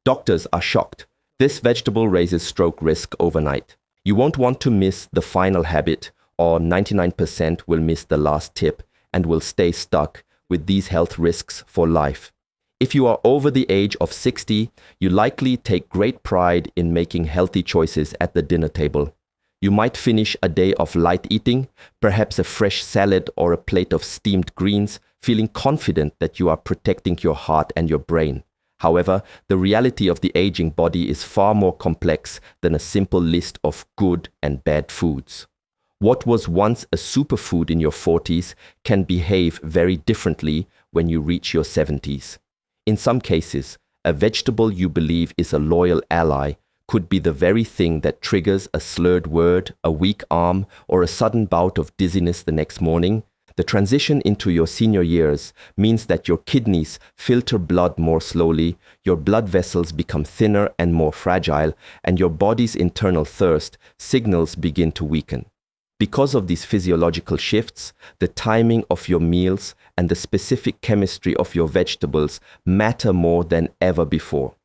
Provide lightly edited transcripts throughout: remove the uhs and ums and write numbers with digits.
Doctors are shocked. This vegetable raises stroke risk overnight. You won't want to miss the final habit, or 99% will miss the last tip and will stay stuck with these health risks for life. If you are over the age of 60, you likely take great pride in making healthy choices at the dinner table. You might finish a day of light eating, perhaps a fresh salad or a plate of steamed greens, feeling confident that you are protecting your heart and your brain. However, the reality of the aging body is far more complex than a simple list of good and bad foods. What was once a superfood in your 40s can behave very differently when you reach your 70s. In some cases, a vegetable you believe is a loyal ally could be the very thing that triggers a slurred word, a weak arm, or a sudden bout of dizziness the next morning. The transition into your senior years means that your kidneys filter blood more slowly, your blood vessels become thinner and more fragile, and your body's internal thirst signals begin to weaken. Because of these physiological shifts, the timing of your meals and the specific chemistry of your vegetables matter more than ever before.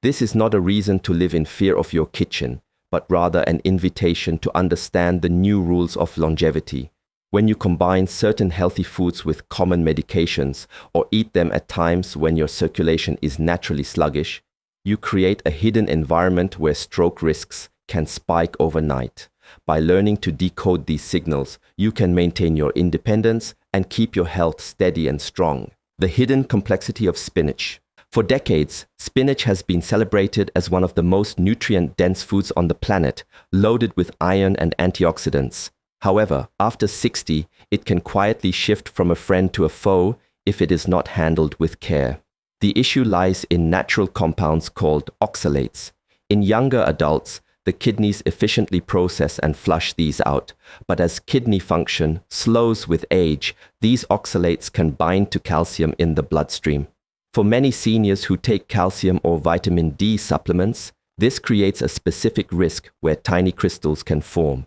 This is not a reason to live in fear of your kitchen, but rather an invitation to understand the new rules of longevity. When you combine certain healthy foods with common medications or eat them at times when your circulation is naturally sluggish, you create a hidden environment where stroke risks can spike overnight. By learning to decode these signals, you can maintain your independence and keep your health steady and strong. The hidden complexity of spinach. For decades, spinach has been celebrated as one of the most nutrient-dense foods on the planet, loaded with iron and antioxidants. However, after 60, it can quietly shift from a friend to a foe if it is not handled with care. The issue lies in natural compounds called oxalates. In younger adults, the kidneys efficiently process and flush these out, but as kidney function slows with age, these oxalates can bind to calcium in the bloodstream. For many seniors who take calcium or vitamin D supplements, this creates a specific risk where tiny crystals can form.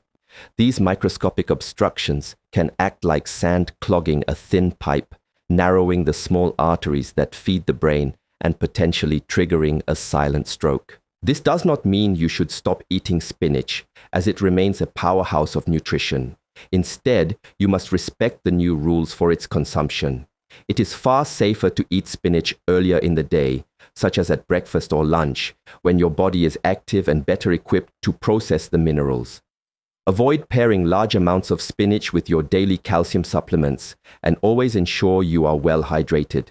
These microscopic obstructions can act like sand clogging a thin pipe, narrowing the small arteries that feed the brain and potentially triggering a silent stroke. This does not mean you should stop eating spinach, as it remains a powerhouse of nutrition. Instead, you must respect the new rules for its consumption. It is far safer to eat spinach earlier in the day, such as at breakfast or lunch, when your body is active and better equipped to process the minerals. Avoid pairing large amounts of spinach with your daily calcium supplements, and always ensure you are well hydrated.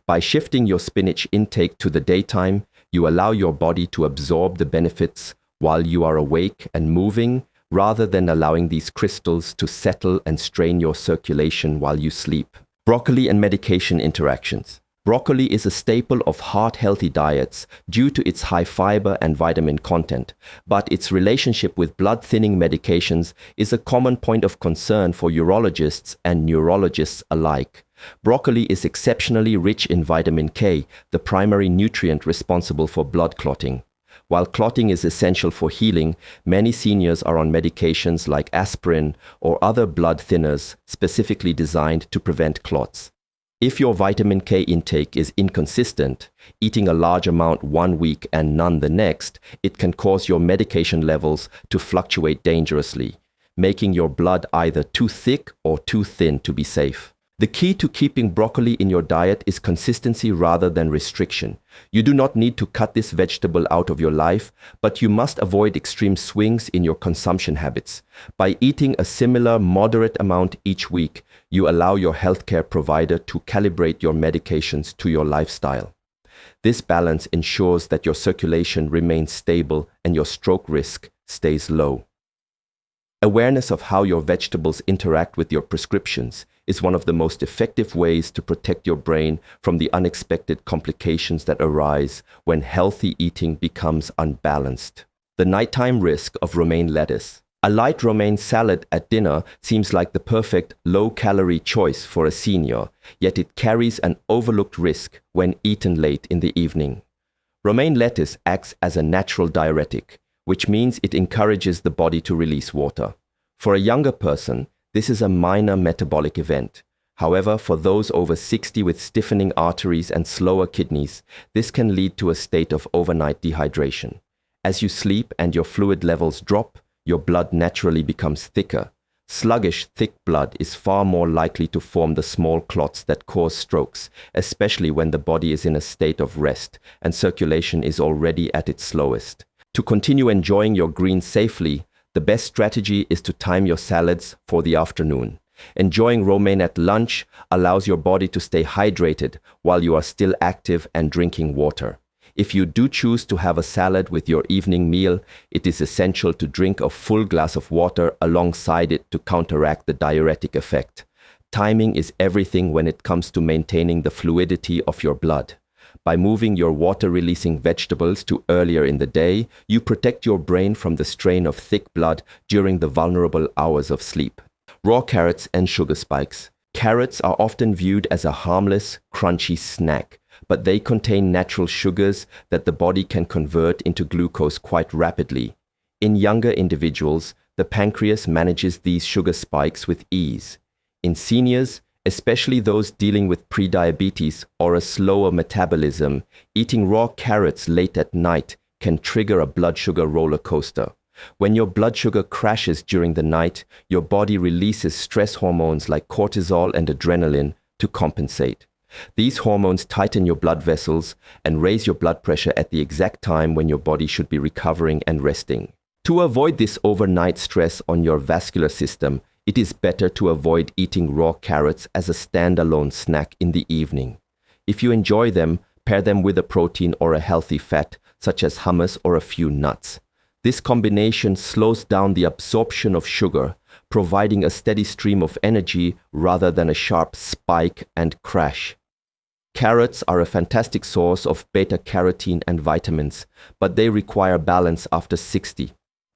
By shifting your spinach intake to the daytime, you allow your body to absorb the benefits while you are awake and moving, rather than allowing these crystals to settle and strain your circulation while you sleep. Broccoli and medication interactions. Broccoli is a staple of heart-healthy diets due to its high fiber and vitamin content, but its relationship with blood-thinning medications is a common point of concern for urologists and neurologists alike. Broccoli is exceptionally rich in vitamin K, the primary nutrient responsible for blood clotting. While clotting is essential for healing, many seniors are on medications like aspirin or other blood thinners specifically designed to prevent clots. If your vitamin K intake is inconsistent, eating a large amount one week and none the next, it can cause your medication levels to fluctuate dangerously, making your blood either too thick or too thin to be safe. The key to keeping broccoli in your diet is consistency rather than restriction. You do not need to cut this vegetable out of your life, but you must avoid extreme swings in your consumption habits. By eating a similar, moderate amount each week, you allow your healthcare provider to calibrate your medications to your lifestyle. This balance ensures that your circulation remains stable and your stroke risk stays low. Awareness of how your vegetables interact with your prescriptions is one of the most effective ways to protect your brain from the unexpected complications that arise when healthy eating becomes unbalanced. The nighttime risk of romaine lettuce. A light romaine salad at dinner seems like the perfect low-calorie choice for a senior, yet it carries an overlooked risk when eaten late in the evening. Romaine lettuce acts as a natural diuretic, which means it encourages the body to release water. For a younger person, this is a minor metabolic event. However, for those over 60 with stiffening arteries and slower kidneys, this can lead to a state of overnight dehydration. As you sleep and your fluid levels drop, your blood naturally becomes thicker. Sluggish, thick blood is far more likely to form the small clots that cause strokes, especially when the body is in a state of rest and circulation is already at its slowest. To continue enjoying your greens safely, the best strategy is to time your salads for the afternoon. Enjoying romaine at lunch allows your body to stay hydrated while you are still active and drinking water. If you do choose to have a salad with your evening meal, it is essential to drink a full glass of water alongside it to counteract the diuretic effect. Timing is everything when it comes to maintaining the fluidity of your blood. By moving your water-releasing vegetables to earlier in the day, you protect your brain from the strain of thick blood during the vulnerable hours of sleep. Raw carrots and sugar spikes. Carrots are often viewed as a harmless, crunchy snack, but they contain natural sugars that the body can convert into glucose quite rapidly. In younger individuals, the pancreas manages these sugar spikes with ease. In seniors, especially those dealing with prediabetes or a slower metabolism, eating raw carrots late at night can trigger a blood sugar roller coaster. When your blood sugar crashes during the night, your body releases stress hormones like cortisol and adrenaline to compensate. These hormones tighten your blood vessels and raise your blood pressure at the exact time when your body should be recovering and resting. To avoid this overnight stress on your vascular system, it is better to avoid eating raw carrots as a standalone snack in the evening. If you enjoy them, pair them with a protein or a healthy fat, such as hummus or a few nuts. This combination slows down the absorption of sugar, providing a steady stream of energy rather than a sharp spike and crash. Carrots are a fantastic source of beta-carotene and vitamins, but they require balance after 60.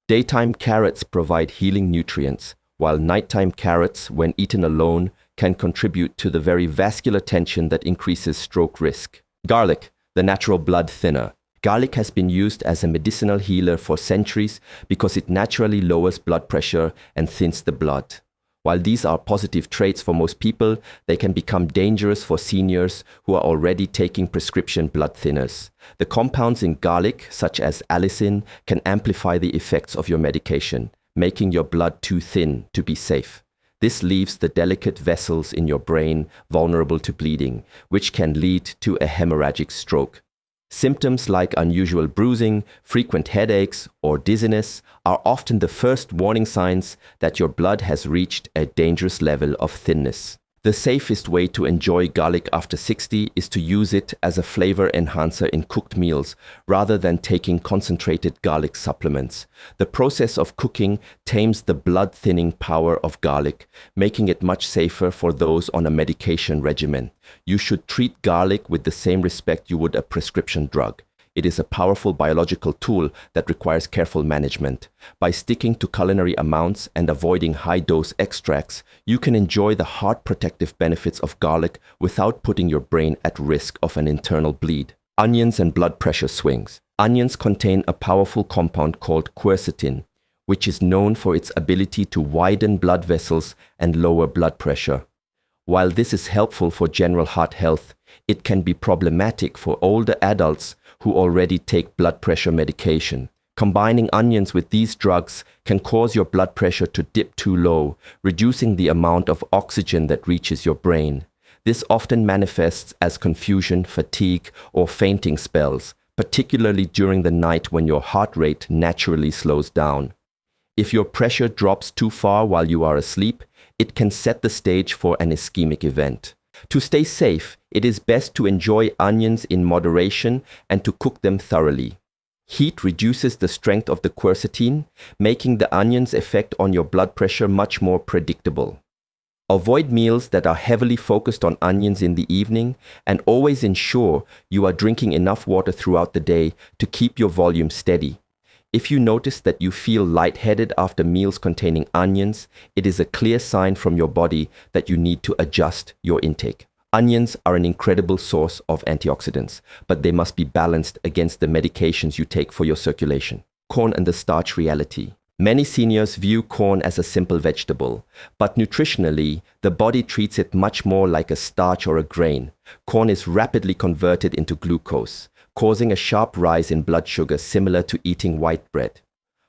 Daytime carrots provide healing nutrients, while nighttime carrots, when eaten alone, can contribute to the very vascular tension that increases stroke risk. Garlic, the natural blood thinner. Garlic has been used as a medicinal healer for centuries because it naturally lowers blood pressure and thins the blood. While these are positive traits for most people, they can become dangerous for seniors who are already taking prescription blood thinners. The compounds in garlic, such as allicin, can amplify the effects of your medication, making your blood too thin to be safe. This leaves the delicate vessels in your brain vulnerable to bleeding, which can lead to a hemorrhagic stroke. Symptoms like unusual bruising, frequent headaches, or dizziness are often the first warning signs that your blood has reached a dangerous level of thinness. The safest way to enjoy garlic after 60 is to use it as a flavor enhancer in cooked meals rather than taking concentrated garlic supplements. The process of cooking tames the blood-thinning power of garlic, making it much safer for those on a medication regimen. You should treat garlic with the same respect you would a prescription drug. It is a powerful biological tool that requires careful management. By sticking to culinary amounts and avoiding high-dose extracts, you can enjoy the heart protective benefits of garlic without putting your brain at risk of an internal bleed. Onions and blood pressure swings. Onions contain a powerful compound called quercetin, which is known for its ability to widen blood vessels and lower blood pressure. While this is helpful for general heart health, it can be problematic for older adults who already take blood pressure medication. Combining onions with these drugs can cause your blood pressure to dip too low, reducing the amount of oxygen that reaches your brain. This often manifests as confusion, fatigue, or fainting spells, particularly during the night when your heart rate naturally slows down. If your pressure drops too far while you are asleep, it can set the stage for an ischemic event. To stay safe, it is best to enjoy onions in moderation and to cook them thoroughly. Heat reduces the strength of the quercetin, making the onion's effect on your blood pressure much more predictable. Avoid meals that are heavily focused on onions in the evening, and always ensure you are drinking enough water throughout the day to keep your volume steady. If you notice that you feel lightheaded after meals containing onions, it is a clear sign from your body that you need to adjust your intake. Onions are an incredible source of antioxidants, but they must be balanced against the medications you take for your circulation. Corn and the starch reality. Many seniors view corn as a simple vegetable, but nutritionally, the body treats it much more like a starch or a grain. Corn is rapidly converted into glucose, causing a sharp rise in blood sugar similar to eating white bread.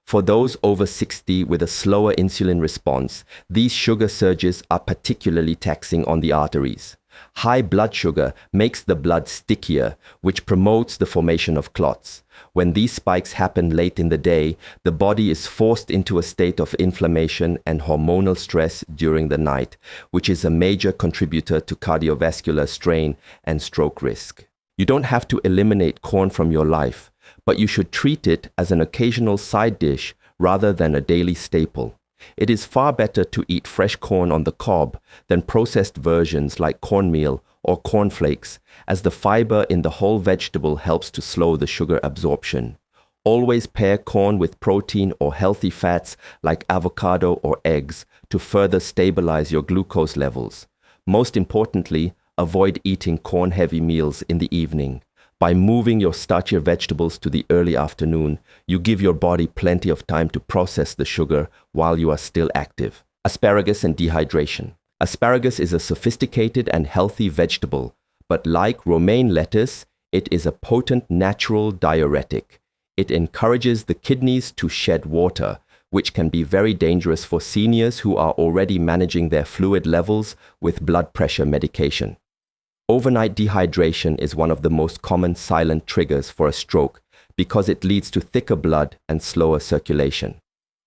For those over 60 with a slower insulin response, these sugar surges are particularly taxing on the arteries. High blood sugar makes the blood stickier, which promotes the formation of clots. When these spikes happen late in the day, the body is forced into a state of inflammation and hormonal stress during the night, which is a major contributor to cardiovascular strain and stroke risk. You don't have to eliminate corn from your life, but you should treat it as an occasional side dish rather than a daily staple. It is far better to eat fresh corn on the cob than processed versions like cornmeal or cornflakes, as the fiber in the whole vegetable helps to slow the sugar absorption. Always pair corn with protein or healthy fats like avocado or eggs to further stabilize your glucose levels. Most importantly, avoid eating corn-heavy meals in the evening. By moving your starchier vegetables to the early afternoon, you give your body plenty of time to process the sugar while you are still active. Asparagus and dehydration. Asparagus is a sophisticated and healthy vegetable, but like romaine lettuce, it is a potent natural diuretic. It encourages the kidneys to shed water, which can be very dangerous for seniors who are already managing their fluid levels with blood pressure medication. Overnight dehydration is one of the most common silent triggers for a stroke because it leads to thicker blood and slower circulation.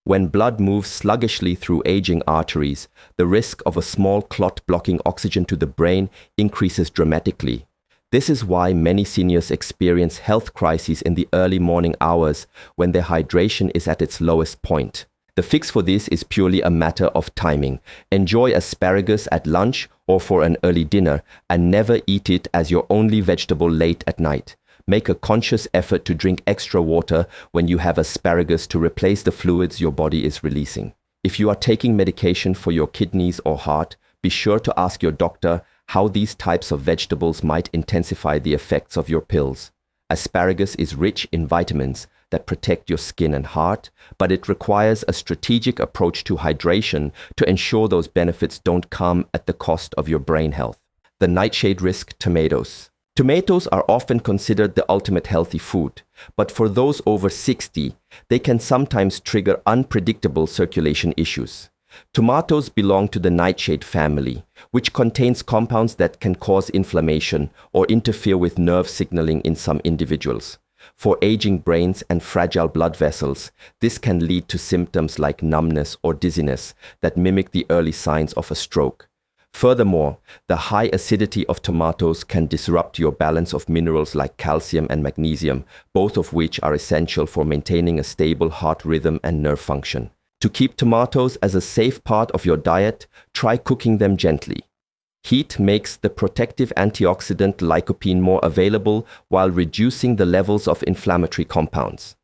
When blood moves sluggishly through aging arteries, the risk of a small clot blocking oxygen to the brain increases dramatically. This is why many seniors experience health crises in the early morning hours when their hydration is at its lowest point. The fix for this is purely a matter of timing. Enjoy asparagus at lunch or for an early dinner, and never eat it as your only vegetable late at night. Make a conscious effort to drink extra water when you have asparagus to replace the fluids your body is releasing. If you are taking medication for your kidneys or heart, be sure to ask your doctor how these types of vegetables might intensify the effects of your pills. Asparagus is rich in vitamins that protect your skin and heart, but it requires a strategic approach to hydration to ensure those benefits don't come at the cost of your brain health. The nightshade risk: tomatoes. Tomatoes are often considered the ultimate healthy food, but for those over 60, they can sometimes trigger unpredictable circulation issues. Tomatoes belong to the nightshade family, which contains compounds that can cause inflammation or interfere with nerve signaling in some individuals. For aging brains and fragile blood vessels, this can lead to symptoms like numbness or dizziness that mimic the early signs of a stroke. Furthermore, the high acidity of tomatoes can disrupt your balance of minerals like calcium and magnesium, both of which are essential for maintaining a stable heart rhythm and nerve function. To keep tomatoes as a safe part of your diet, try cooking them gently. Heat makes the protective antioxidant lycopene more available while reducing the levels of inflammatory compounds.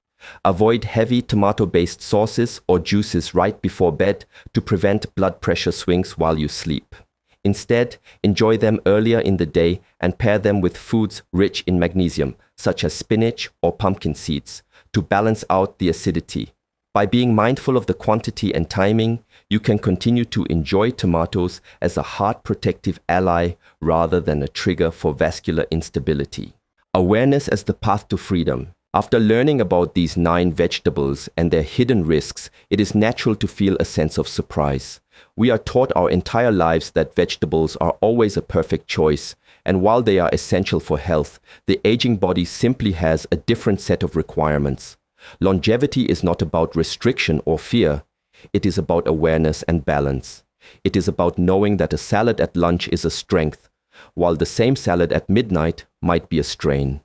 Avoid heavy tomato-based sauces or juices right before bed to prevent blood pressure swings while you sleep. Instead, enjoy them earlier in the day and pair them with foods rich in magnesium, such as spinach or pumpkin seeds, to balance out the acidity. By being mindful of the quantity and timing, you can continue to enjoy tomatoes as a heart protective ally rather than a trigger for vascular instability. Awareness as the path to freedom. After learning about these 9 vegetables and their hidden risks, it is natural to feel a sense of surprise. We are taught our entire lives that vegetables are always a perfect choice, and while they are essential for health, the aging body simply has a different set of requirements. Longevity is not about restriction or fear. It is about awareness and balance. It is about knowing that a salad at lunch is a strength, while the same salad at midnight might be a strain.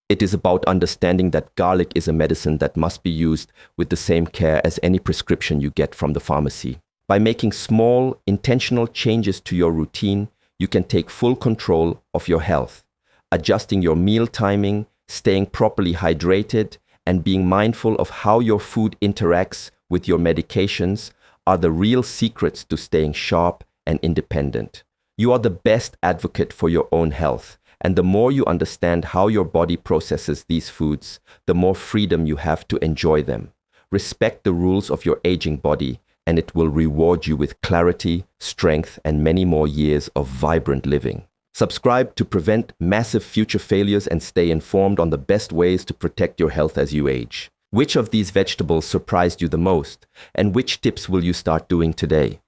It is about understanding that garlic is a medicine that must be used with the same care as any prescription you get from the pharmacy. By making small, intentional changes to your routine, you can take full control of your health. Adjusting your meal timing, staying properly hydrated, and being mindful of how your food interacts with your medications are the real secrets to staying sharp and independent. You are the best advocate for your own health, and the more you understand how your body processes these foods, the more freedom you have to enjoy them. Respect the rules of your aging body, and it will reward you with clarity, strength, and many more years of vibrant living. Subscribe to prevent massive future failures and stay informed on the best ways to protect your health as you age. Which of these vegetables surprised you the most, and which tips will you start doing today?